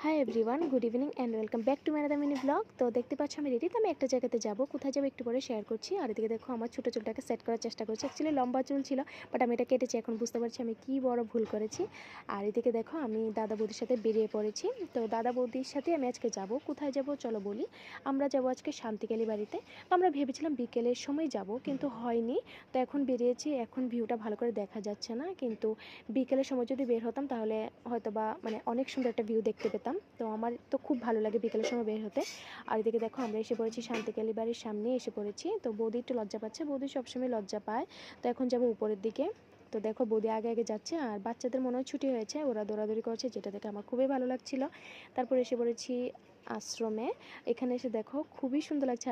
Hi everyone, good evening and welcome back to my another mini blog. তো দেখতে পাচ্ছ আমি রেডি, তো আমি একটা জায়গাতে যাবো, কোথায় যাবো একটু পরে শেয়ার করছি। আর এদিকে দেখো আমার ছোটো চুলটাকে সেট করার চেষ্টা করছি। অ্যাকচুয়ালি লম্বা চুল ছিল, বাট আমি এটা কেটেছি। এখন বুঝতে পারছি আমি কী বড় ভুল করেছি। আর এদিকে দেখো আমি দাদা বৌদির সাথে বেরিয়ে পড়েছি। তো দাদা বৌদির সাথে আমি আজকে যাব, কোথায় যাব চলো বলি। আমরা যাব আজকে শান্তিকালী বাড়িতে। তো আমরা ভেবেছিলাম বিকেলের সময় যাব, কিন্তু হয়নি। তো এখন বেরিয়েছি, এখন ভিউটা ভালো করে দেখা যাচ্ছে না, কিন্তু বিকেলের সময় যদি বের হতাম তাহলে হয়তো বা মানে অনেক সুন্দর একটা ভিউ দেখতে পেতাম। তো আমার তো খুব ভালো লাগে বিকেলের সময় বের হতে। আর এদিকে দেখো আমরা এসে পড়েছি শান্তিকালী বাড়ির সামনে এসে পড়েছি। তো বৌদি একটু লজ্জা পাচ্ছে, বৌদি সবসময় লজ্জা পায়। তো এখন যাবো উপরের দিকে। তো দেখো বৌদি আগে আগে যাচ্ছে, আর বাচ্চাদের মনে হয় ছুটি হয়েছে, ওরা দৌড়াদৌড়ি করছে, যেটা দেখে আমার খুবই ভালো লাগছিল। তারপর এসে পড়েছি আশ্রমে। এখানে এসে দেখো খুবই সুন্দর লাগছে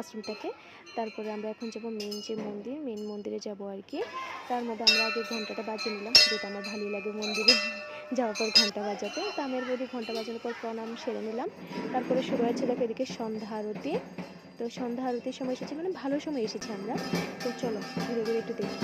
আশ্রমটাকে। তারপরে আমরা এখন যাবো মেন যে মন্দির, মেন মন্দিরে যাব আর কি। তার মধ্যে আমরা আগে ঘন্টাটা বাজিয়ে নিলাম, যেটা আমার ভালোই লাগে মন্দিরে যাওয়ার পর ঘন্টা বাজাতে। তো আমের বৌদি ঘন্টা বাজানোর পর প্রণাম সেরে নিলাম। তারপরে শুরু হয়েছে দেখো এদিকে সন্ধ্যা আরতি। তো সন্ধ্যা আরতির সময় এসেছে, মানে ভালো সময় এসেছি আমরা। তো চলো ঘুরে ঘুরে একটু দেখি।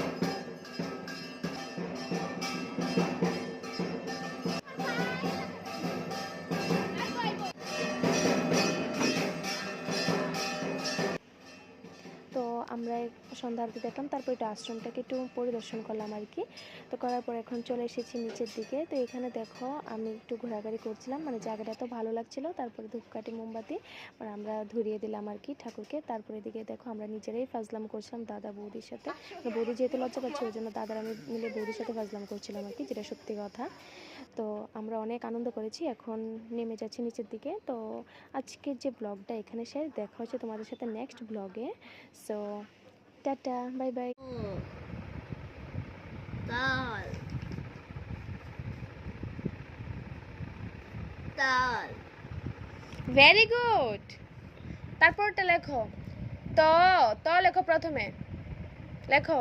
তো আমরা সন্ধ্যা আরতি দেখলাম, তারপর একটু আশ্রমটাকে একটু পরিদর্শন করলাম আর কি। তো করার পর এখন চলে এসেছি নিচের দিকে। তো এখানে দেখো আমি একটু ঘোরাঘুরি করছিলাম, মানে জায়গাটা এত ভালো লাগছিল। তারপরে ধূপকাঠি মোমবাতি মানে আমরা ধরিয়ে দিলাম আর কি ঠাকুরকে। তারপরে দিকে দেখো আমরা নিজেরাই ফাজলাম করছিলাম দাদা বৌদির সাথে। বৌদি যেহেতু লজ্জা পাচ্ছে, ওই জন্য দাদার আমি মিলে বৌদির সাথে ফাজলাম করছিলাম আর কি, যেটা সত্যি কথা। তো আমরা অনেক আনন্দ করেছি, এখন নেমে যাচ্ছি নিচের দিকে। তো আজকের যে ব্লগটা এখানে শেষ, দেখা হচ্ছে তোমাদের সাথে নেক্সট ব্লগে। So tata, bye bye. তাল তাল ভেরি গুড। তারপরটা লেখো। ত ত লেখো, প্রথমে লেখো।